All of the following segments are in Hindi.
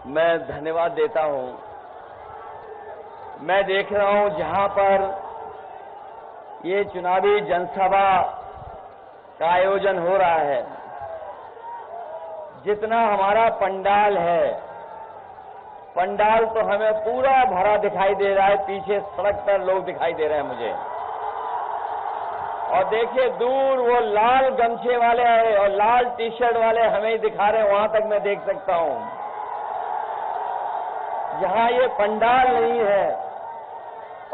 मैं धन्यवाद देता हूं। मैं देख रहा हूं जहां पर ये चुनावी जनसभा का आयोजन हो रहा है, जितना हमारा पंडाल है, पंडाल तो हमें पूरा भरा दिखाई दे रहा है। पीछे सड़क पर लोग दिखाई दे रहे हैं मुझे, और देखिए दूर वो लाल गमछे वाले और लाल टी शर्ट वाले हमें ही दिखा रहे हैं, वहां तक मैं देख सकता हूं। जहां ये पंडाल नहीं है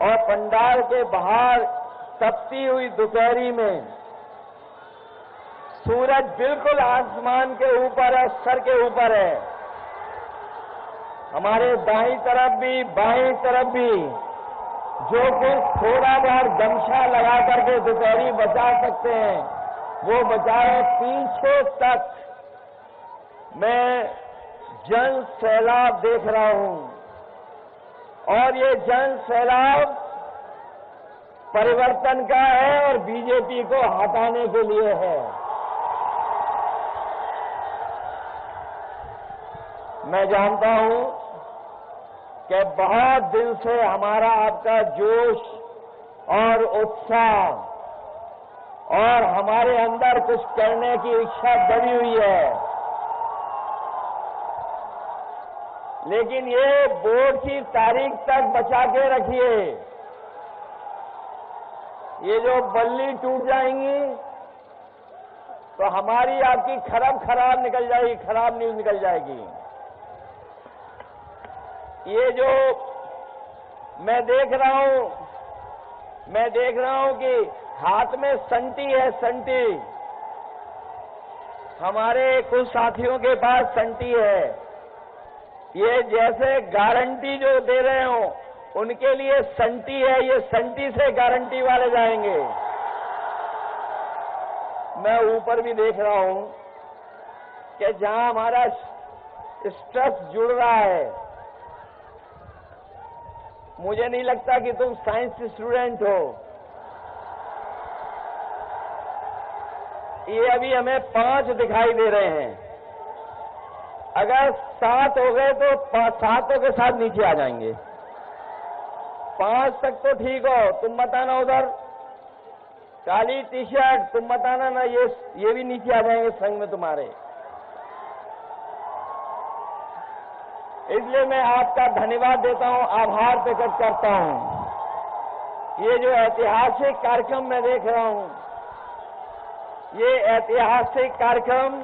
और पंडाल के बाहर तपती हुई दोपहरी में सूरज बिल्कुल आसमान के ऊपर है, सर के ऊपर है। हमारे दाईं तरफ भी बाईं तरफ भी जो कुछ थोड़ा बहुत गमछा लगा करके दोपहरी बचा सकते हैं वो बचाए। पीछे तक मैं जन सैलाब देख रहा हूं, और ये जन सैलाब परिवर्तन का है और बीजेपी को हटाने के लिए है। मैं जानता हूं कि बहुत दिन से हमारा आपका जोश और उत्साह और हमारे अंदर कुछ करने की इच्छा दबी हुई है, लेकिन ये वोट की तारीख तक बचा के रखिए। ये जो बल्ली टूट जाएंगी तो हमारी आपकी खराब निकल जाएगी, खराब न्यूज निकल जाएगी। ये जो मैं देख रहा हूं कि हाथ में संटी है, संटी। हमारे कुछ साथियों के पास संटी है। ये जैसे गारंटी जो दे रहे हो उनके लिए संटी है, ये संटी से गारंटी वाले जाएंगे। मैं ऊपर भी देख रहा हूं कि जहां हमारा स्ट्रेस जुड़ रहा है, मुझे नहीं लगता कि तुम साइंस स्टूडेंट हो। ये अभी हमें 5 दिखाई दे रहे हैं। अगर 7 हो गए तो 7 के साथ नीचे आ जाएंगे। 5 तक तो ठीक हो। तुम बताना उधर काली टी शर्ट, तुम बताना ना, ये भी नीचे आ जाएंगे संग में तुम्हारे। इसलिए मैं आपका धन्यवाद देता हूं, आभार प्रकट करता हूं। ये जो ऐतिहासिक कार्यक्रम मैं देख रहा हूं, ये ऐतिहासिक कार्यक्रम,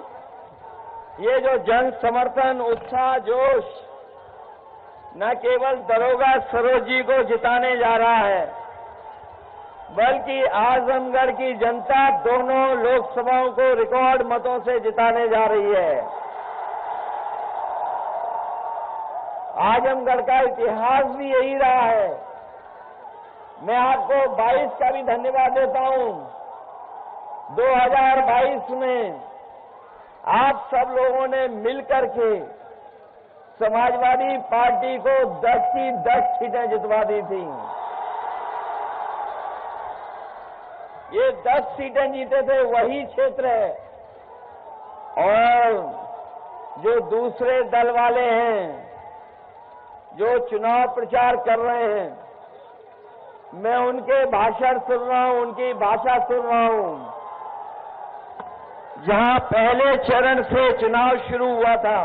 ये जो जन समर्थन, उत्साह, जोश न केवल दरोगा सरोज जी को जिताने जा रहा है, बल्कि आजमगढ़ की जनता दोनों लोकसभाओं को रिकॉर्ड मतों से जिताने जा रही है। आजमगढ़ का इतिहास भी यही रहा है। मैं आपको 22 का भी धन्यवाद देता हूं। 2022 में आप सब लोगों ने मिलकर के समाजवादी पार्टी को 10 की 10 सीटें जितवा दी थी। ये 10 सीटें जीते थे, वही क्षेत्र है। और जो दूसरे दल वाले हैं जो चुनाव प्रचार कर रहे हैं, मैं उनके भाषण सुन रहा हूं, उनकी भाषा सुन रहा हूं। जहां पहले चरण से चुनाव शुरू हुआ था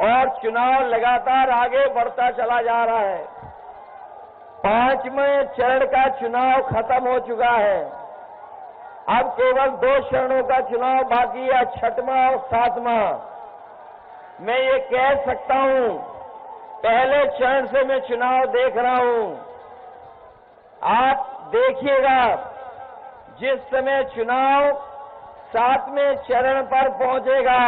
और चुनाव लगातार आगे बढ़ता चला जा रहा है, 5वें चरण का चुनाव खत्म हो चुका है। अब केवल 2 चरणों का चुनाव बाकी है, 6वां और 7वां। मैं ये कह सकता हूं, पहले चरण से मैं चुनाव देख रहा हूं। आप देखिएगा, जिस समय चुनाव 7वें चरण पर पहुंचेगा,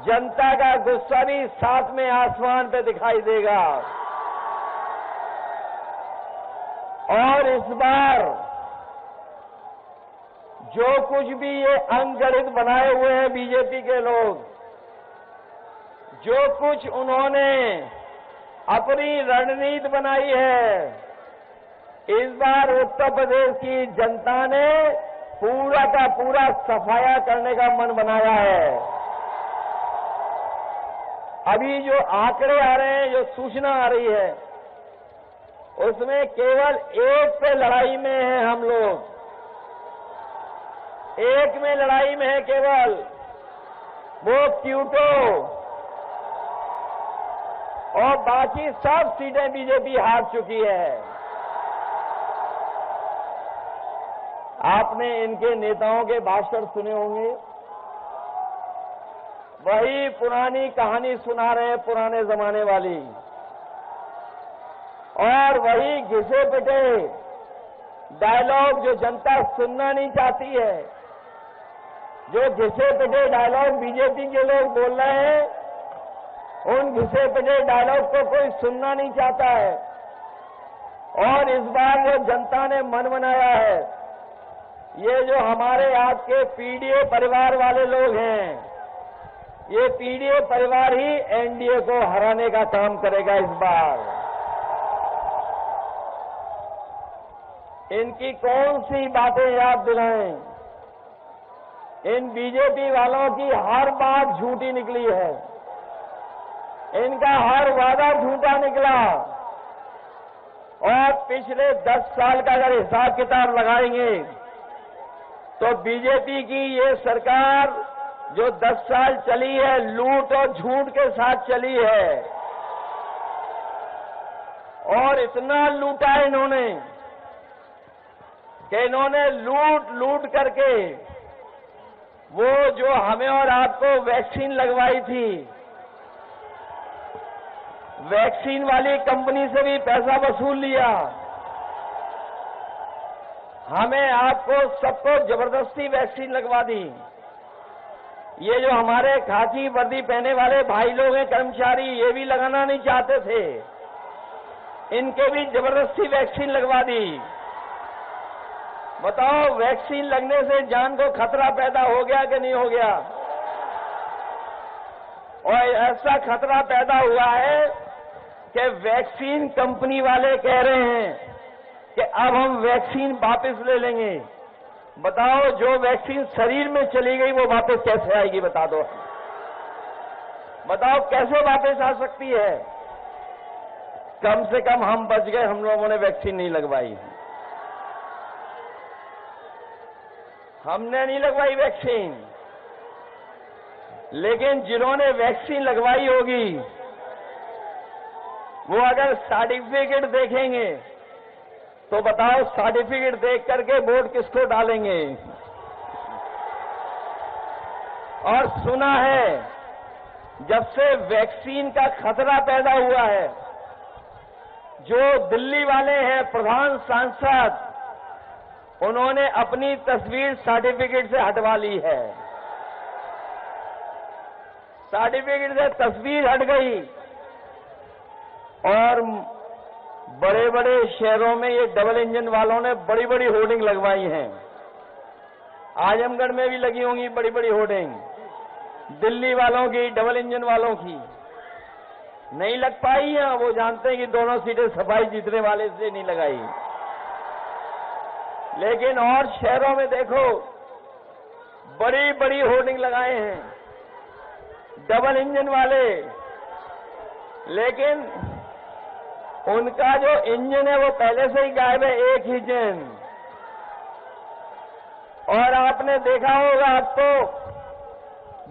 जनता का गुस्सा भी 7वें आसमान पे दिखाई देगा। और इस बार जो कुछ भी ये अंगगणित बनाए हुए हैं बीजेपी के लोग, जो कुछ उन्होंने अपनी रणनीति बनाई है, इस बार उत्तर प्रदेश की जनता ने पूरा का पूरा सफाया करने का मन बनाया है। अभी जो आंकड़े आ रहे हैं, जो सूचना आ रही है, उसमें केवल एक पे लड़ाई में है हम लोग, एक में लड़ाई में है केवल, वो क्यूटो, और बाकी सब सीटें बीजेपी हार चुकी है। आपने इनके नेताओं के भाषण सुने होंगे, वही पुरानी कहानी सुना रहे हैं, पुराने जमाने वाली, और वही घिसे पिटे डायलॉग जो जनता सुनना नहीं चाहती है, जो घिसे पिटे डायलॉग बीजेपी के लोग बोल रहे हैं, उन घिसे पिटे डायलॉग को कोई सुनना नहीं चाहता है। और इस बार जो जनता ने मन बनाया है, ये जो हमारे आपके पीडीए परिवार वाले लोग हैं, ये पीडीए परिवार ही एनडीए को हराने का काम करेगा इस बार। इनकी कौन सी बातें याद दिलाएं? इन बीजेपी वालों की हर बात झूठी निकली है, इनका हर वादा झूठा निकला, और पिछले 10 साल का अगर हिसाब किताब लगाएंगे तो बीजेपी की ये सरकार जो 10 साल चली है, लूट और झूठ के साथ चली है, और इतना लूटा इन्होंने कि इन्होंने लूट करके वो जो हमें और आपको वैक्सीन लगवाई थी, वैक्सीन वाली कंपनी से भी पैसा वसूल लिया, हमें आपको सबको जबरदस्ती वैक्सीन लगवा दी। ये जो हमारे खाकी वर्दी पहने वाले भाई लोग हैं, कर्मचारी, ये भी लगाना नहीं चाहते थे, इनके भी जबरदस्ती वैक्सीन लगवा दी। बताओ, वैक्सीन लगने से जान को खतरा पैदा हो गया कि नहीं हो गया? और ऐसा खतरा पैदा हुआ है कि वैक्सीन कंपनी वाले कह रहे हैं कि अब हम वैक्सीन वापस ले लेंगे। बताओ, जो वैक्सीन शरीर में चली गई वो वापस कैसे आएगी? बता दो, बताओ कैसे वापस आ सकती है? कम से कम हम बच गए, हम लोगों ने वैक्सीन नहीं लगवाई। हमने नहीं लगवाई वैक्सीन, लेकिन जिन्होंने वैक्सीन लगवाई होगी वो अगर सर्टिफिकेट देखेंगे तो बताओ, सर्टिफिकेट देख करके वोट किसको डालेंगे? और सुना है, जब से वैक्सीन का खतरा पैदा हुआ है, जो दिल्ली वाले हैं प्रधान सांसद, उन्होंने अपनी तस्वीर सर्टिफिकेट से हटवा ली है। सर्टिफिकेट से तस्वीर हट गई, और बड़े बड़े शहरों में ये डबल इंजन वालों ने बड़ी बड़ी होर्डिंग लगवाई हैं। आजमगढ़ में भी लगी होंगी बड़ी बड़ी होर्डिंग, दिल्ली वालों की, डबल इंजन वालों की। नहीं लग पाई है, वो जानते हैं कि दोनों सीटें सफाई जीतने वाले से नहीं लगाई। लेकिन और शहरों में देखो, बड़ी बड़ी होर्डिंग लगाए हैं डबल इंजन वाले, लेकिन उनका जो इंजन है वो पहले से ही गायब है, एक ही इंजन। और आपने देखा होगा, आपको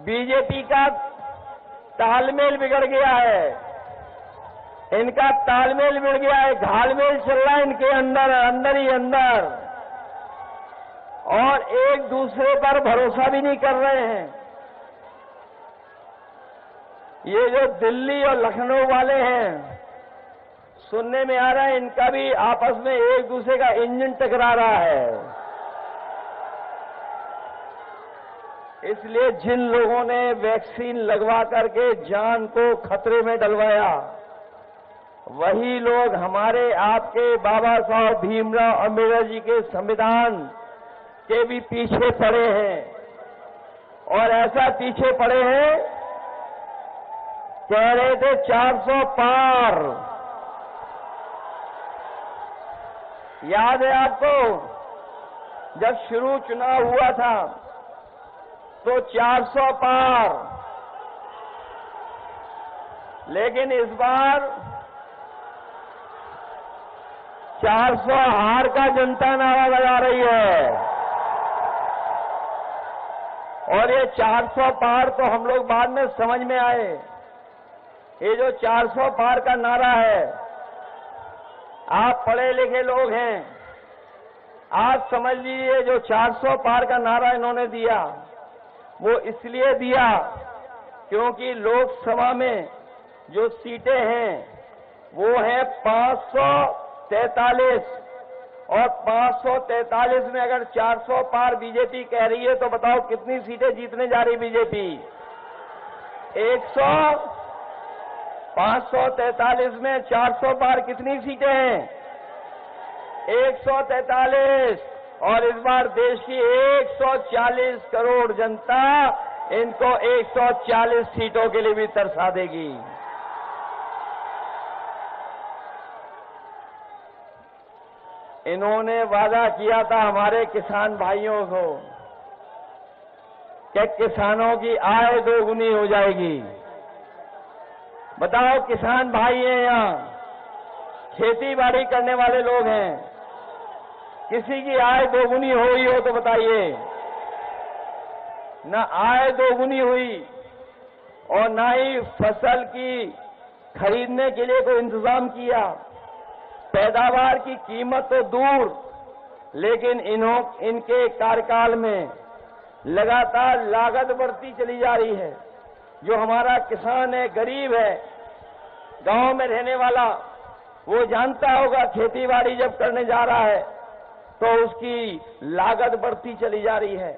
बीजेपी का तालमेल बिगड़ गया है, इनका तालमेल बिगड़ गया है, घालमेल चल रहा है इनके अंदर ही अंदर, और एक दूसरे पर भरोसा भी नहीं कर रहे हैं। ये जो दिल्ली और लखनऊ वाले हैं, सुनने में आ रहा है इनका भी आपस में एक दूसरे का इंजन टकरा रहा है। इसलिए जिन लोगों ने वैक्सीन लगवा करके जान को खतरे में डलवाया, वही लोग हमारे आपके बाबा साहब भीमराव अम्बेडकर जी के संविधान के भी पीछे पड़े हैं। और ऐसा पीछे पड़े हैं, कह रहे थे 400 पार। याद है आपको, जब शुरू चुनाव हुआ था तो 400 पार, लेकिन इस बार 400 हार का जनता नारा लगा रही है। और ये 400 पार तो हम लोग बाद में समझ में आए। ये जो 400 पार का नारा है, आप पढ़े लिखे लोग हैं, आप समझ लीजिए जो 400 पार का नारा इन्होंने दिया वो इसलिए दिया क्योंकि लोकसभा में जो सीटें हैं वो है 543 और 543 में अगर 400 पार बीजेपी कह रही है तो बताओ कितनी सीटें जीतने जा रही बीजेपी? 543 में 400 पार कितनी सीटें हैं? 143। और इस बार देश की 140 करोड़ जनता इनको 140 सीटों के लिए भी तरसा देगी। इन्होंने वादा किया था हमारे किसान भाइयों को कि किसानों की आय दोगुनी हो जाएगी। बताओ, किसान भाई हैं यहां, खेती बाड़ी करने वाले लोग हैं, किसी की आय दोगुनी हुई हो तो बताइए? न आय दोगुनी हुई और न ही फसल की खरीदने के लिए कोई इंतजाम किया। पैदावार की कीमत तो दूर, लेकिन इनके कार्यकाल में लगातार लागत बढ़ती चली जा रही है। जो हमारा किसान है, गरीब है, गांव में रहने वाला, वो जानता होगा खेती बाड़ी जब करने जा रहा है तो उसकी लागत बढ़ती चली जा रही है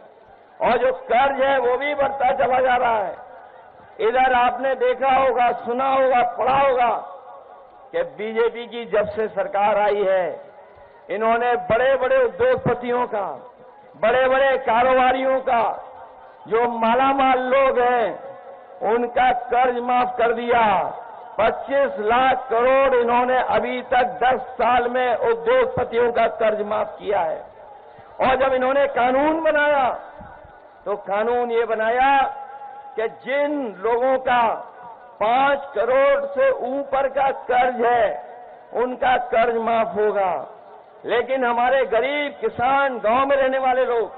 और जो कर्ज है वो भी बढ़ता चला जा रहा है। इधर आपने देखा होगा, सुना होगा, पढ़ा होगा कि बीजेपी की जब से सरकार आई है इन्होंने बड़े बड़े उद्योगपतियों का, बड़े बड़े कारोबारियों का, जो मालामाल लोग हैं उनका कर्ज माफ कर दिया। 25 लाख करोड़ इन्होंने अभी तक 10 साल में उद्योगपतियों का कर्ज माफ किया है। और जब इन्होंने कानून बनाया तो कानून ये बनाया कि जिन लोगों का 5 करोड़ से ऊपर का कर्ज है उनका कर्ज माफ होगा, लेकिन हमारे गरीब किसान, गांव में रहने वाले लोग,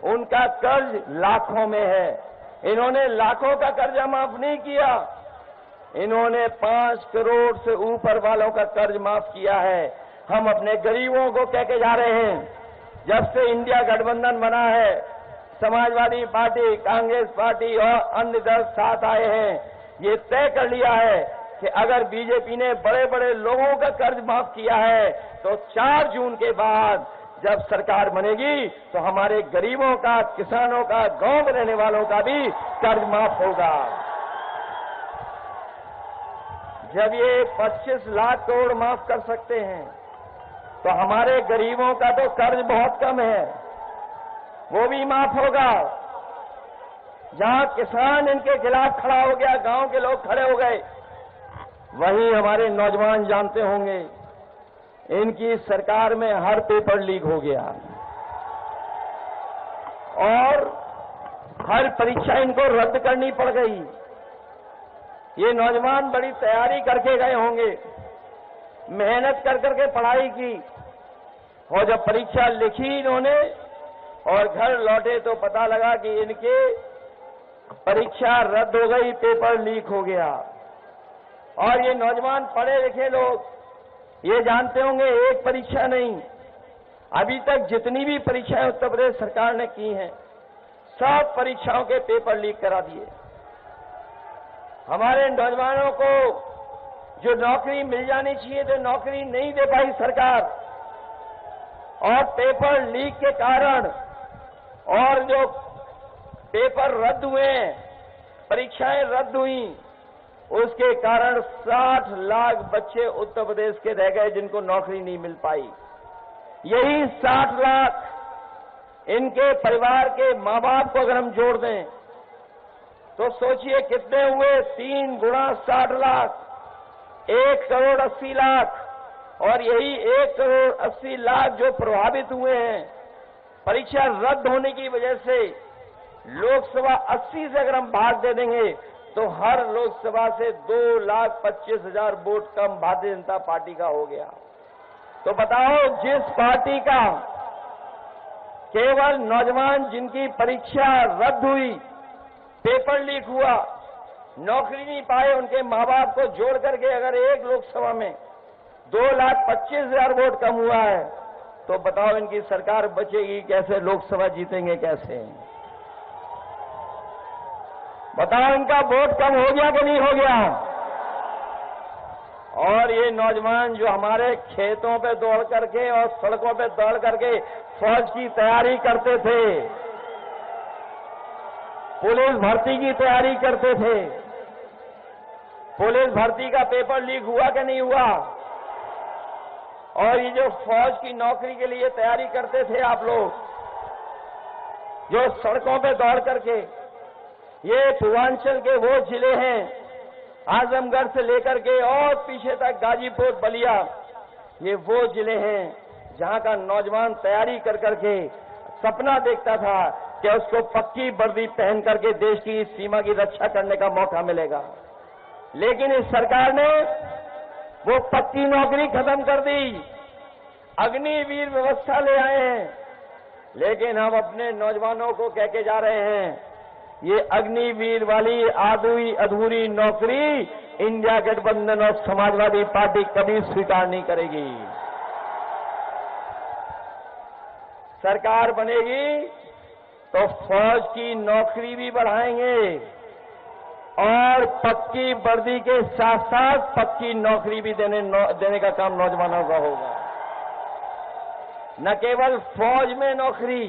उनका कर्ज लाखों में है। इन्होंने लाखों का कर्जा माफ नहीं किया, इन्होंने 5 करोड़ से ऊपर वालों का कर्ज माफ किया है। हम अपने गरीबों को कह के जा रहे हैं, जब से इंडिया गठबंधन बना है, समाजवादी पार्टी, कांग्रेस पार्टी और अन्य दल साथ आए हैं, ये तय कर लिया है कि अगर बीजेपी ने बड़े बड़े लोगों का कर्ज माफ किया है तो 4 जून के बाद जब सरकार बनेगी तो हमारे गरीबों का, किसानों का, गांव में रहने वालों का भी कर्ज माफ होगा। जब ये 25 लाख करोड़ माफ कर सकते हैं तो हमारे गरीबों का तो कर्ज बहुत कम है, वो भी माफ होगा। जहां किसान इनके खिलाफ खड़ा हो गया, गांव के लोग खड़े हो गए, वहीं हमारे नौजवान जानते होंगे इनकी सरकार में हर पेपर लीक हो गया और हर परीक्षा इनको रद्द करनी पड़ गई। ये नौजवान बड़ी तैयारी करके गए होंगे, मेहनत कर करके पढ़ाई की, और जब परीक्षा लिखी इन्होंने और घर लौटे तो पता लगा कि इनके परीक्षा रद्द हो गई, पेपर लीक हो गया। और ये नौजवान पढ़े लिखे लोग ये जानते होंगे एक परीक्षा नहीं, अभी तक जितनी भी परीक्षाएं उत्तर प्रदेश सरकार ने की हैं सब परीक्षाओं के पेपर लीक करा दिए। हमारे नौजवानों को जो नौकरी मिल जानी चाहिए तो नौकरी नहीं दे पाई सरकार, और पेपर लीक के कारण और जो पेपर रद्द हुए, परीक्षाएं रद्द हुई, उसके कारण 60 लाख बच्चे उत्तर प्रदेश के रह गए जिनको नौकरी नहीं मिल पाई। यही 60 लाख इनके परिवार के मां बाप को अगर हम जोड़ दें तो सोचिए कितने हुए, 3 गुणा 60 लाख, 1 करोड़ 80 लाख। और यही 1 करोड़ 80 लाख जो प्रभावित हुए हैं परीक्षा रद्द होने की वजह से, लोकसभा 80 से अगर हम भाग दे देंगे तो हर लोकसभा से 2,25,000 वोट कम भारतीय जनता पार्टी का हो गया। तो बताओ, जिस पार्टी का केवल नौजवान जिनकी परीक्षा रद्द हुई, पेपर लीक हुआ, नौकरी नहीं पाए, उनके मां बाप को जोड़ करके अगर एक लोकसभा में 2,25,000 वोट कम हुआ है, तो बताओ इनकी सरकार बचेगी कैसे, लोकसभा जीतेंगे कैसे? बताओ, इनका वोट कम हो गया कि नहीं हो गया? और ये नौजवान जो हमारे खेतों पे दौड़ करके और सड़कों पे दौड़ करके फौज की तैयारी करते थे, पुलिस भर्ती की तैयारी करते थे, पुलिस भर्ती का पेपर लीक हुआ कि नहीं हुआ? और ये जो फौज की नौकरी के लिए तैयारी करते थे आप लोग, जो सड़कों पे दौड़ करके, ये पूर्वांचल के वो जिले हैं, आजमगढ़ से लेकर के और पीछे तक गाजीपुर, बलिया, ये वो जिले हैं जहां का नौजवान तैयारी कर करके सपना देखता था कि उसको पक्की वर्दी पहन करके देश की सीमा की रक्षा करने का मौका मिलेगा। लेकिन इस सरकार ने वो पक्की नौकरी खत्म कर दी, अग्निवीर व्यवस्था ले आए हैं। लेकिन हम अपने नौजवानों को कह के जा रहे हैं, ये अग्निवीर वाली आधी अधूरी नौकरी इंडिया गठबंधन और समाजवादी पार्टी कभी स्वीकार नहीं करेगी। सरकार बनेगी तो फौज की नौकरी भी बढ़ाएंगे और पक्की वर्दी के साथ साथ पक्की नौकरी भी देने का काम नौजवानों का होगा। न केवल फौज में नौकरी,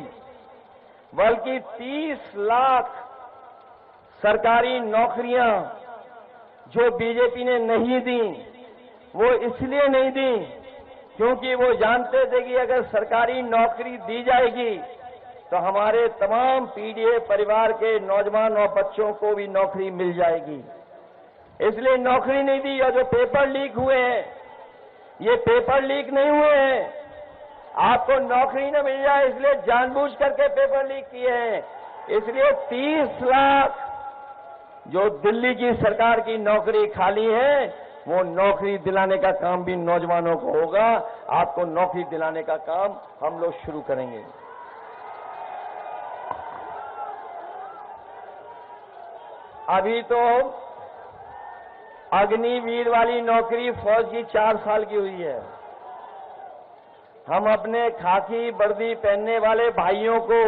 बल्कि 30 लाख सरकारी नौकरियां जो बीजेपी ने नहीं दी, वो इसलिए नहीं दी क्योंकि वो जानते थे कि अगर सरकारी नौकरी दी जाएगी तो हमारे तमाम पीड़ित परिवार के नौजवान और बच्चों को भी नौकरी मिल जाएगी। इसलिए नौकरी नहीं दी। और जो पेपर लीक हुए हैं, ये पेपर लीक नहीं हुए हैं, आपको नौकरी न मिल जाए इसलिए जानबूझ करके पेपर लीक किए हैं। इसलिए 30 लाख जो दिल्ली की सरकार की नौकरी खाली है, वो नौकरी दिलाने का काम भी नौजवानों को होगा। आपको नौकरी दिलाने का काम हम लोग शुरू करेंगे। अभी तो अग्निवीर वाली नौकरी फौज की 4 साल की हुई है। हम अपने खाकी वर्दी पहनने वाले भाइयों को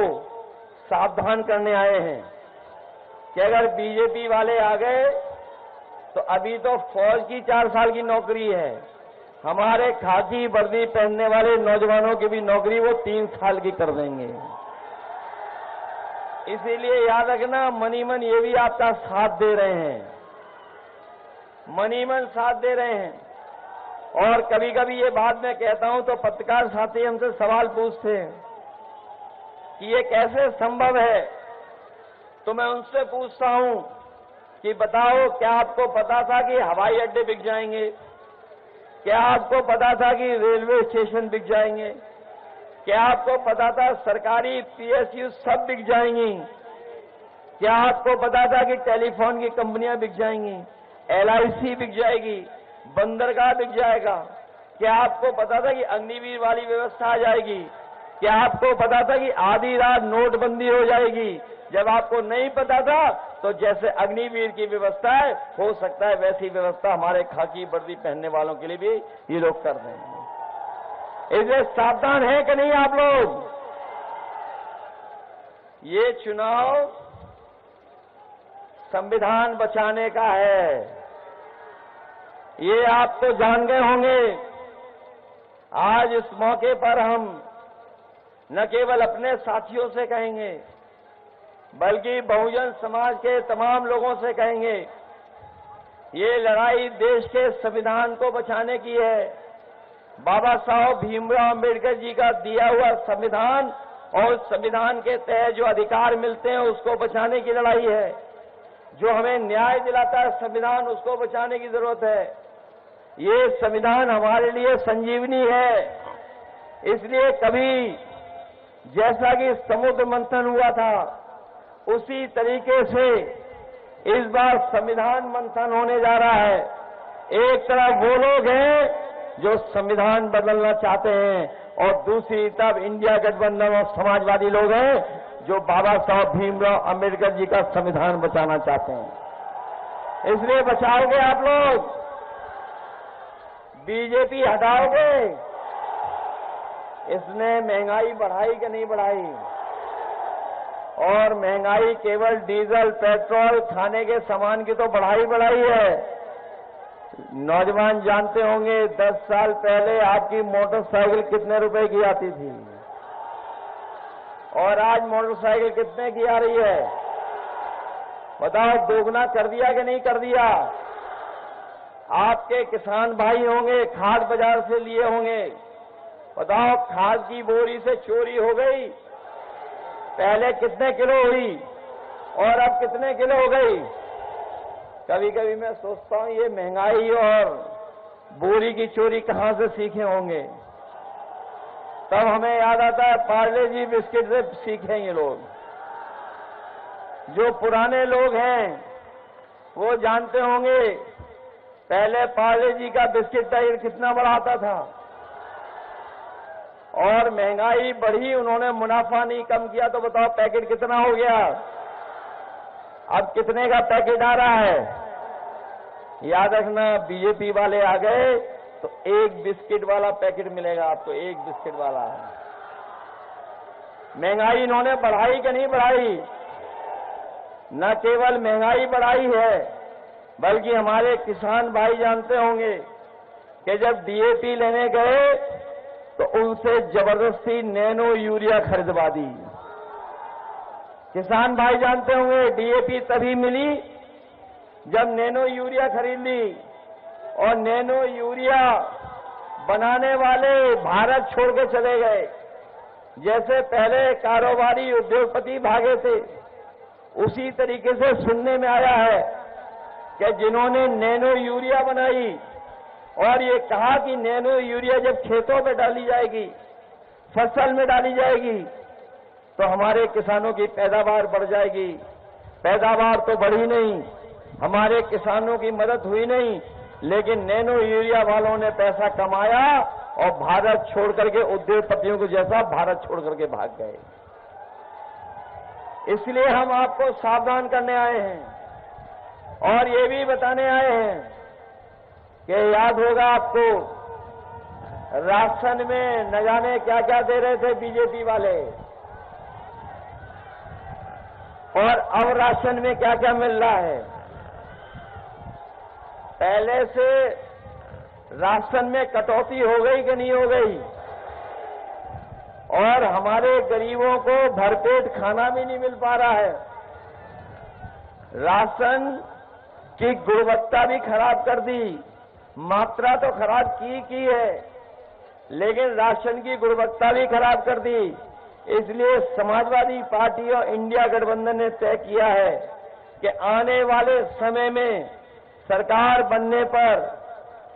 सावधान करने आए हैं कि अगर बीजेपी वाले आ गए तो अभी तो फौज की 4 साल की नौकरी है, हमारे खाकी वर्दी पहनने वाले नौजवानों की भी नौकरी वो 3 साल की कर देंगे। इसीलिए याद रखना, मनी मन ये भी आपका साथ दे रहे हैं, मनी मन साथ दे रहे हैं। और कभी कभी ये बात मैं कहता हूं तो पत्रकार साथी हमसे सवाल पूछते हैं कि ये कैसे संभव है, तो मैं उनसे पूछता हूं कि बताओ, क्या आपको पता था कि हवाई अड्डे बिक जाएंगे? क्या आपको पता था कि रेलवे स्टेशन बिक जाएंगे? क्या आपको पता था सरकारी पीएसयू सब बिक जाएंगी? क्या आपको पता था कि टेलीफोन की कंपनियां बिक जाएंगी, LIC बिक जाएगी, बंदरगाह बिक जाएगा? क्या आपको पता था कि अग्निवीर वाली व्यवस्था आ जाएगी? क्या आपको पता था कि आधी रात नोटबंदी हो जाएगी? जब आपको नहीं पता था तो जैसे अग्निवीर की व्यवस्था है, हो सकता है वैसी व्यवस्था हमारे खाकी वर्दी पहनने वालों के लिए भी ये लोग कर रहे हैं। इसलिए सावधान है कि नहीं आप लोग? ये चुनाव संविधान बचाने का है, ये आप तो जान गए होंगे। आज इस मौके पर हम न केवल अपने साथियों से कहेंगे, बल्कि बहुजन समाज के तमाम लोगों से कहेंगे, ये लड़ाई देश के संविधान को बचाने की है। बाबा साहब भीमराव अम्बेडकर जी का दिया हुआ संविधान और संविधान के तहत जो अधिकार मिलते हैं उसको बचाने की लड़ाई है। जो हमें न्याय दिलाता है संविधान, उसको बचाने की जरूरत है। ये संविधान हमारे लिए संजीवनी है। इसलिए कभी जैसा कि समुद्र मंथन हुआ था, उसी तरीके से इस बार संविधान मंथन होने जा रहा है। एक तरफ वो लोग हैं जो संविधान बदलना चाहते हैं और दूसरी तरफ इंडिया गठबंधन और समाजवादी लोग हैं जो बाबा साहब भीमराव अंबेडकर जी का संविधान बचाना चाहते हैं। इसलिए बचाओगे आप लोग? बीजेपी हटाओगे? इसने महंगाई बढ़ाई कि नहीं बढ़ाई? और महंगाई केवल डीजल, पेट्रोल, खाने के सामान की तो बढ़ाई है। नौजवान जानते होंगे 10 साल पहले आपकी मोटरसाइकिल कितने रुपए की आती थी और आज मोटरसाइकिल कितने की आ रही है? बताओ, दोगुना कर दिया कि नहीं कर दिया? आपके किसान भाई होंगे, खाद बाजार से लिए होंगे। बताओ, खाद की बोरी से चोरी हो गई, पहले कितने किलो हुई और अब कितने किलो हो गई? कभी कभी मैं सोचता हूं ये महंगाई और बोरी की चोरी कहां से सीखे होंगे। तब हमें याद आता है पार्ले जी बिस्किट से सीखे ये लोग। जो पुराने लोग हैं वो जानते होंगे पहले पार्ले जी का बिस्किट पैकेट कितना बड़ा आता था और महंगाई बढ़ी, उन्होंने मुनाफा नहीं कम किया, तो बताओ पैकेट कितना हो गया? अब कितने का पैकेट आ रहा है? याद रखना, बीजेपी वाले आ गए तो एक बिस्किट वाला पैकेट मिलेगा आपको, एक बिस्किट वाला। महंगाई इन्होंने बढ़ाई कि नहीं बढ़ाई? न केवल महंगाई बढ़ाई है बल्कि हमारे किसान भाई जानते होंगे कि जब डीएपी लेने गए तो उनसे जबरदस्ती नैनो यूरिया खरीदवा दी। किसान भाई जानते होंगे डीएपी तभी मिली जब नैनो यूरिया खरीद ली और नैनो यूरिया बनाने वाले भारत छोड़ के चले गए। जैसे पहले कारोबारी उद्योगपति भागे थे, उसी तरीके से सुनने में आया है कि जिन्होंने नैनो यूरिया बनाई और ये कहा कि नैनो यूरिया जब खेतों में डाली जाएगी, फसल में डाली जाएगी, तो हमारे किसानों की पैदावार बढ़ जाएगी। पैदावार तो बढ़ी नहीं, हमारे किसानों की मदद हुई नहीं, लेकिन नैनो यूरिया वालों ने पैसा कमाया और भारत छोड़ करके उद्योगपतियों को जैसा भारत छोड़ करके भाग गए। इसलिए हम आपको सावधान करने आए हैं और ये भी बताने आए हैं कि याद होगा आपको राशन में न जाने क्या क्या दे रहे थे बीजेपी वाले, और अब राशन में क्या क्या मिल रहा है। पहले से राशन में कटौती हो गई कि नहीं हो गई? और हमारे गरीबों को भरपेट खाना भी नहीं मिल पा रहा है। राशन की गुणवत्ता भी खराब कर दी, मात्रा तो खराब की है, लेकिन राशन की गुणवत्ता भी खराब कर दी। इसलिए समाजवादी पार्टी और इंडिया गठबंधन ने तय किया है कि आने वाले समय में सरकार बनने पर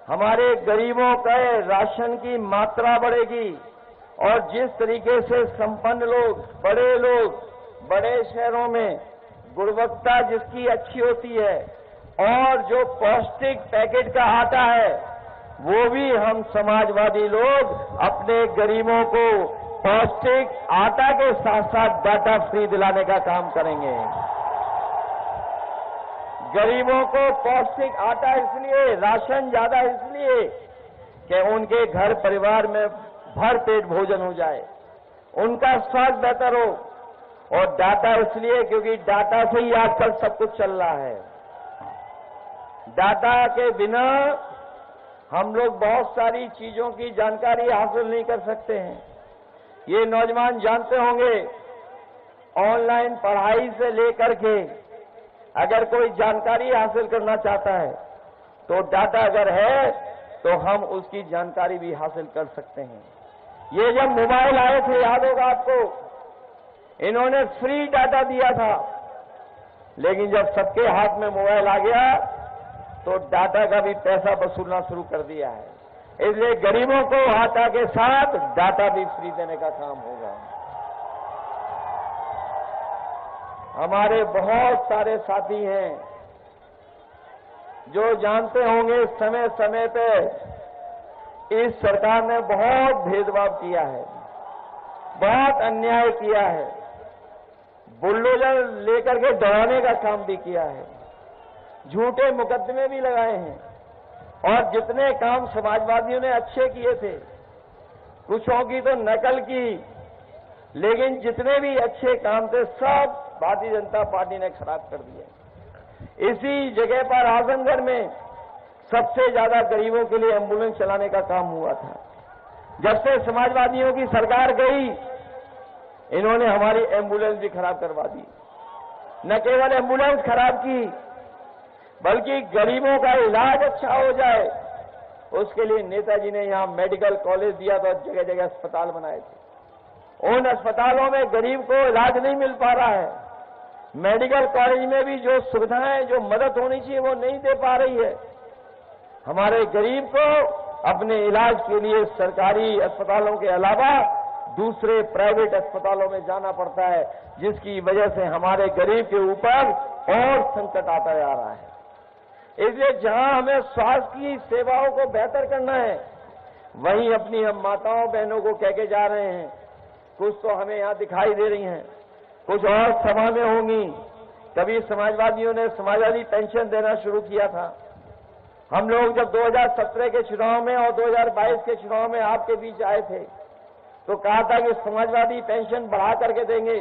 हमारे गरीबों के राशन की मात्रा बढ़ेगी और जिस तरीके से संपन्न लोग, बड़े शहरों में गुणवत्ता जिसकी अच्छी होती है और जो पौष्टिक पैकेट का आटा है, वो भी हम समाजवादी लोग अपने गरीबों को पौष्टिक आटा के साथ साथ डाटा फ्री दिलाने का काम करेंगे। गरीबों को पौष्टिक आटा इसलिए, राशन ज्यादा इसलिए कि उनके घर परिवार में भर पेट भोजन हो जाए, उनका स्वास्थ्य बेहतर हो, और डाटा इसलिए क्योंकि डाटा से ही आजकल सब कुछ चल रहा है। डाटा के बिना हम लोग बहुत सारी चीजों की जानकारी हासिल नहीं कर सकते हैं। ये नौजवान जानते होंगे, ऑनलाइन पढ़ाई से लेकर के अगर कोई जानकारी हासिल करना चाहता है तो डाटा अगर है तो हम उसकी जानकारी भी हासिल कर सकते हैं। ये जब मोबाइल आए थे, याद होगा आपको, इन्होंने फ्री डाटा दिया था, लेकिन जब सबके हाथ में मोबाइल आ गया तो डाटा का भी पैसा वसूलना शुरू कर दिया है। इसलिए गरीबों को आटा के साथ डाटा भी फ्री देने का काम होगा। हमारे बहुत सारे साथी हैं जो जानते होंगे समय समय पे इस सरकार ने बहुत भेदभाव किया है, बहुत अन्याय किया है, बुलडोजर लेकर के दौड़ाने का काम भी किया है, झूठे मुकदमे भी लगाए हैं और जितने काम समाजवादियों ने अच्छे किए थे, कुछों की तो नकल की, लेकिन जितने भी अच्छे काम थे सब भारतीय जनता पार्टी ने खराब कर दिए। इसी जगह पर आजमगढ़ में सबसे ज्यादा गरीबों के लिए एम्बुलेंस चलाने का काम हुआ था। जब से समाजवादियों की सरकार गई, इन्होंने हमारी एम्बुलेंस भी खराब करवा दी। न केवल एम्बुलेंस खराब की, बल्कि गरीबों का इलाज अच्छा हो जाए उसके लिए नेताजी ने यहां मेडिकल कॉलेज दिया था, जगह जगह अस्पताल बनाए थे। उन अस्पतालों में गरीब को इलाज नहीं मिल पा रहा है। मेडिकल कॉलेज में भी जो सुविधाएं, जो मदद होनी चाहिए वो नहीं दे पा रही है। हमारे गरीब को अपने इलाज के लिए सरकारी अस्पतालों के अलावा दूसरे प्राइवेट अस्पतालों में जाना पड़ता है, जिसकी वजह से हमारे गरीब के ऊपर और संकट आता जा रहा है। इसलिए जहां हमें स्वास्थ्य की सेवाओं को बेहतर करना है, वहीं अपनी हम माताओं बहनों को कह के जा रहे हैं। कुछ तो हमें यहां दिखाई दे रही हैं, कुछ और सभा में होंगी। कभी समाजवादियों ने समाजवादी पेंशन देना शुरू किया था। हम लोग जब 2017 के चुनाव में और 2022 के चुनाव में आपके बीच आए थे तो कहा था कि समाजवादी पेंशन बढ़ा करके देंगे,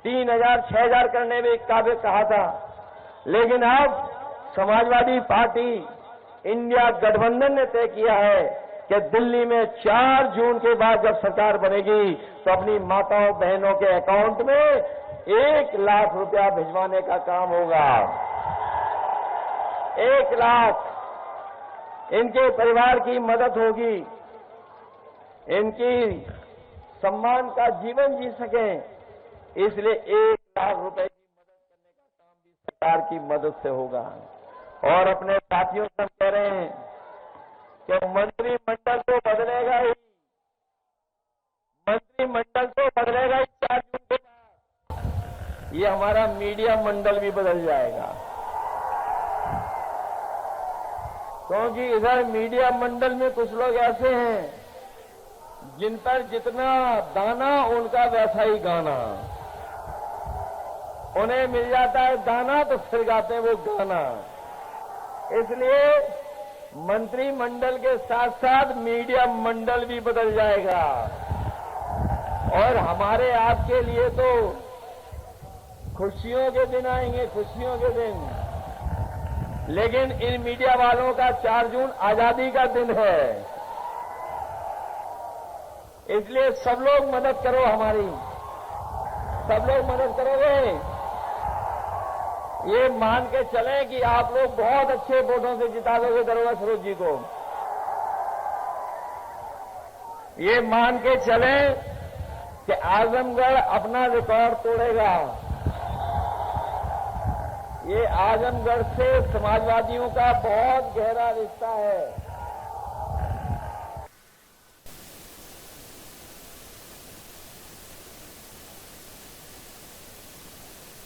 3000 6000 करने में का भी कहा था। लेकिन अब समाजवादी पार्टी इंडिया गठबंधन ने तय किया है कि दिल्ली में 4 जून के बाद जब सरकार बनेगी तो अपनी माताओं बहनों के अकाउंट में 1 लाख रुपया भिजवाने का काम होगा। 1 लाख इनके परिवार की मदद होगी, इनकी सम्मान का जीवन जी सकें, इसलिए 1 लाख रुपए की मदद करने का काम भी सरकार की मदद से होगा। और अपने साथियों से कह रहे हैं कि मंत्रिमंडल तो बदलेगा ही, मंत्रिमंडल तो बदलेगा ही 4 जून के बाद। ये हमारा मीडिया मंडल भी बदल जाएगा, क्योंकि इधर मीडिया मंडल में कुछ लोग ऐसे हैं जिन पर जितना दाना उनका वैसा ही गाना। उन्हें मिल जाता है दाना तो फिर गाते हैं वो गाना। इसलिए मंत्रिमंडल के साथ साथ मीडिया मंडल भी बदल जाएगा। और हमारे आपके लिए तो खुशियों के दिन आएंगे, खुशियों के दिन। लेकिन इन मीडिया वालों का 4 जून आजादी का दिन है। इसलिए सब लोग मदद करो हमारी, सब लोग मदद करोगे। ये मान के चलें कि आप लोग बहुत अच्छे वोटों से जिता दोगे दरोगा सरोज जी को। ये मान के चलें कि आजमगढ़ अपना रिकॉर्ड तोड़ेगा। ये आजमगढ़ से समाजवादियों का बहुत गहरा रिश्ता है।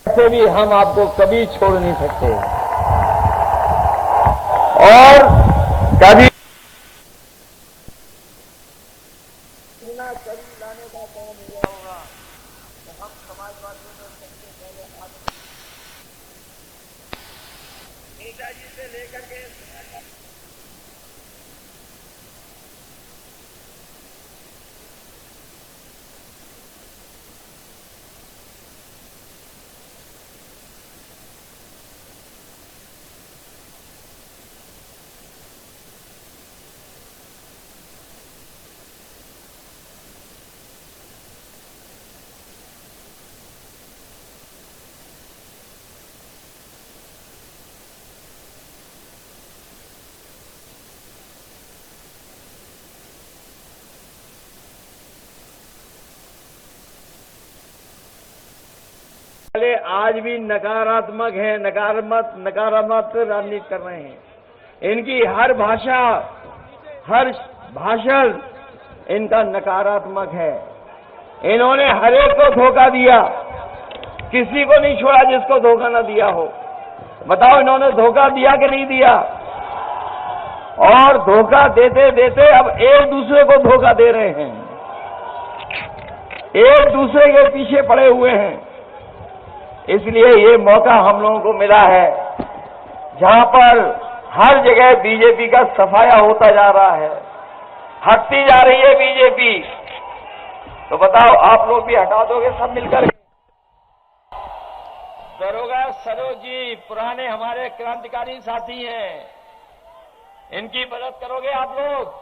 ऐसे भी हम आपको कभी छोड़ नहीं सकते और कभी लाने का काम हुआ होगा तो हम समाजवादियों में सबसे पहले नेताजी से लेकर के आज भी नकारात्मक है, नकारात्मक राजनीति कर रहे हैं। इनकी हर भाषा, हर भाषण इनका नकारात्मक है। इन्होंने हर एक को धोखा दिया, किसी को नहीं छोड़ा जिसको धोखा न दिया हो। बताओ इन्होंने धोखा दिया कि नहीं दिया? और धोखा देते देते अब एक दूसरे को धोखा दे रहे हैं, एक दूसरे के पीछे पड़े हुए हैं। इसलिए ये मौका हम लोगों को मिला है जहां पर हर जगह बीजेपी का सफाया होता जा रहा है, हटती जा रही है बीजेपी। तो बताओ आप लोग भी हटा दोगे सब मिलकर? दरोगा सरोज जी पुराने हमारे क्रांतिकारी साथी हैं, इनकी मदद करोगे आप लोग?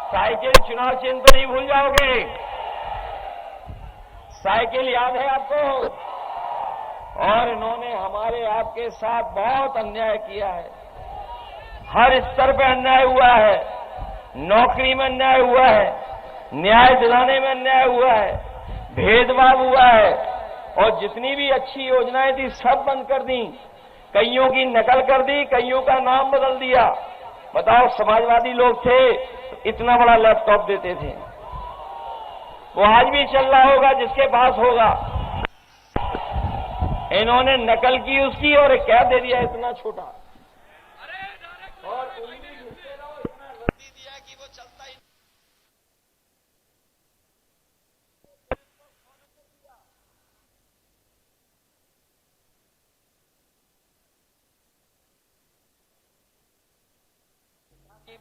साइकिल चुनाव चिन्ह तो नहीं भूल जाओगे? साइकिल याद है आपको? और इन्होंने हमारे आपके साथ बहुत अन्याय किया है, हर स्तर पर अन्याय हुआ है, नौकरी में अन्याय हुआ है, न्याय दिलाने में अन्याय हुआ है, भेदभाव हुआ है, और जितनी भी अच्छी योजनाएं थी सब बंद कर दी, कईयों की नकल कर दी, कईयों का नाम बदल दिया। बताओ समाजवादी लोग थे इतना बड़ा लैपटॉप देते थे, वो आज भी चल रहा होगा जिसके पास होगा। इन्होंने नकल की उसकी और एक कैद दे दिया इतना छोटा, और उंगली घुसते रहो, इतना रद्दी दिया कि वो चलता ही।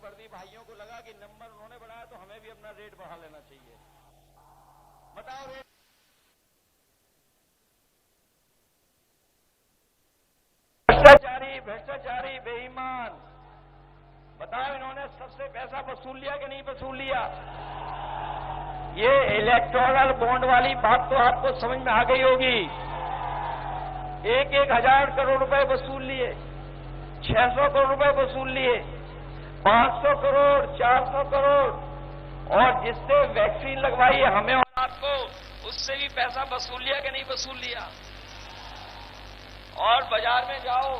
वर्दी भाइयों को लगा कि नंबर उन्होंने बढ़ाया तो हमें भी अपना रेट बढ़ा लेना चाहिए। बताओ रेट भ्रष्टाचारी बेईमान, बताओ इन्होंने सबसे पैसा वसूल लिया कि नहीं वसूल लिया? ये इलेक्टोरल बॉन्ड वाली बात तो आपको समझ में आ गई होगी। 1,000 करोड़ रुपए वसूल लिए, 600 करोड़ रुपए वसूल लिए, 500 करोड़, 400 करोड़, और जिससे वैक्सीन लगवाई है हमें और आपको, उससे भी पैसा वसूल लिया कि नहीं वसूल लिया? और बाजार में जाओ,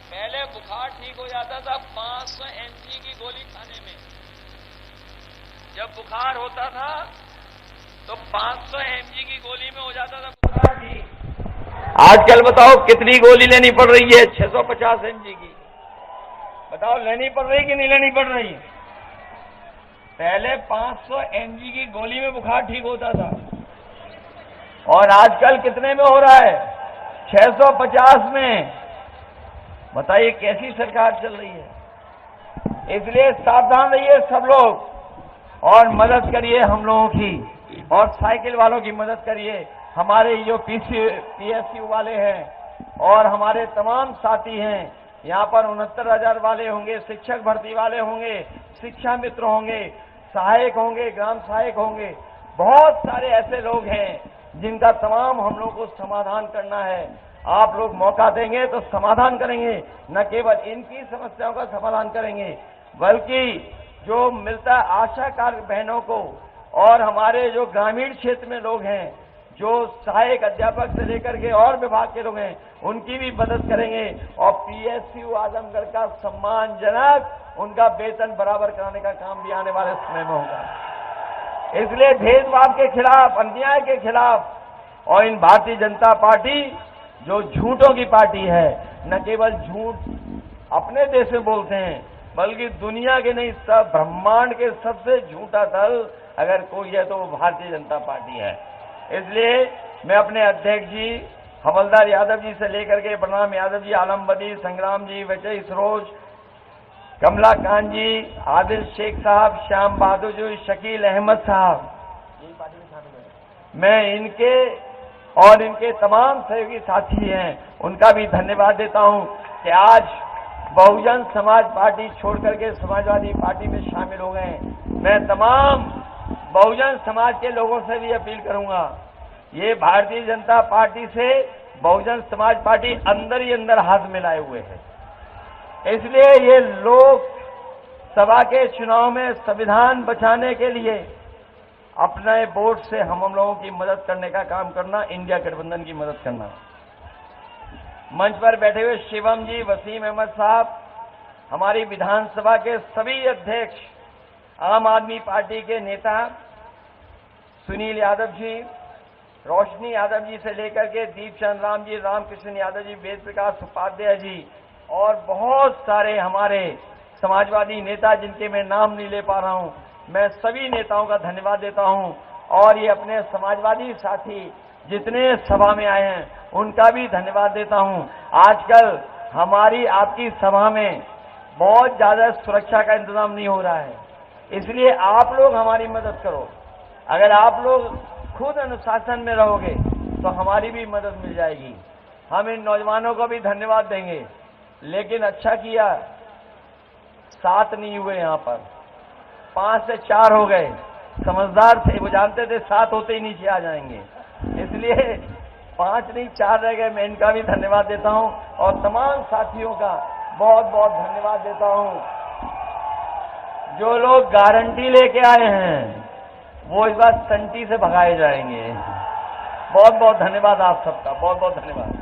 पहले बुखार ठीक हो जाता था 500 mg की गोली खाने में। जब बुखार होता था तो 500 mg की गोली में हो जाता था बुखार ठीक। आजकल बताओ कितनी गोली लेनी पड़ रही है? 650 mg की। बताओ लेनी पड़ रही कि नहीं लेनी पड़ रही? पहले 500 mg की गोली में बुखार ठीक होता था, और आजकल कितने में हो रहा है? 650 में। बताइए कैसी सरकार चल रही है? इसलिए सावधान रहिए सब लोग, और मदद करिए हम लोगों की, और साइकिल वालों की मदद करिए। हमारे जो PSU वाले हैं और हमारे तमाम साथी हैं, यहाँ पर 69,000 वाले होंगे, शिक्षक भर्ती वाले होंगे, शिक्षा मित्र होंगे, सहायक होंगे, ग्राम सहायक होंगे, बहुत सारे ऐसे लोग हैं जिनका तमाम हम लोग को समाधान करना है। आप लोग मौका देंगे तो समाधान करेंगे, न केवल इनकी समस्याओं का समाधान करेंगे, बल्कि जो मिलता है आशा कार्य बहनों को, और हमारे जो ग्रामीण क्षेत्र में लोग हैं, जो सहायक अध्यापक से लेकर के और विभाग के लोग हैं, उनकी भी मदद करेंगे, और PSU आजमगढ़ का सम्मानजनक उनका वेतन बराबर कराने का काम भी आने वाले समय में होगा। इसलिए भेदभाव के खिलाफ, अन्याय के खिलाफ, और इन भारतीय जनता पार्टी जो झूठों की पार्टी है, न केवल झूठ अपने देश में बोलते हैं, बल्कि दुनिया के नहीं, सब ब्रह्मांड के सबसे झूठा दल अगर कोई है तो वो भारतीय जनता पार्टी है। इसलिए मैं अपने अध्यक्ष जी हवलदार यादव जी से लेकर के प्रणाम यादव जी, आलम बदी, संग्राम जी, विजय सरोज, कमला कांत जी, आदिल शेख साहब, श्याम बहादुर जी, शकील अहमद साहब, यही पार्टी में शामिल है। मैं इनके और इनके तमाम सहयोगी साथी हैं, उनका भी धन्यवाद देता हूं कि आज बहुजन समाज पार्टी छोड़ करके समाजवादी पार्टी में शामिल हो गए। मैं तमाम बहुजन समाज के लोगों से भी अपील करूंगा, ये भारतीय जनता पार्टी से बहुजन समाज पार्टी अंदर ही अंदर हाथ मिलाए हुए है। इसलिए ये लोग सभा के चुनाव में संविधान बचाने के लिए अपने वोट से हम लोगों की मदद करने का काम करना, इंडिया गठबंधन की मदद करना। मंच पर बैठे हुए शिवम जी, वसीम अहमद साहब, हमारी विधानसभा के सभी अध्यक्ष, आम आदमी पार्टी के नेता सुनील यादव जी, रोशनी यादव जी से लेकर के दीप चंद राम जी, रामकृष्ण यादव जी, वेद प्रकाश उपाध्याय जी और बहुत सारे हमारे समाजवादी नेता जिनके मैं नाम नहीं ले पा रहा हूं, मैं सभी नेताओं का धन्यवाद देता हूं। और ये अपने समाजवादी साथी जितने सभा में आए हैं उनका भी धन्यवाद देता हूं। आजकल हमारी आपकी सभा में बहुत ज्यादा सुरक्षा का इंतजाम नहीं हो रहा है, इसलिए आप लोग हमारी मदद करो। अगर आप लोग खुद अनुशासन में रहोगे तो हमारी भी मदद मिल जाएगी। हम इन नौजवानों को भी धन्यवाद देंगे, लेकिन अच्छा किया 7 नहीं हुए, यहां पर 5 से 4 हो गए। समझदार थे, वो जानते थे 7 होते ही नीचे आ जाएंगे, इसलिए 5 नहीं 4 रह गए। मैं इनका भी धन्यवाद देता हूं और तमाम साथियों का बहुत बहुत धन्यवाद देता हूं। जो लोग गारंटी लेके आए हैं वो इस बार संटी से भगाए जाएंगे। बहुत बहुत धन्यवाद आप सबका, बहुत बहुत धन्यवाद।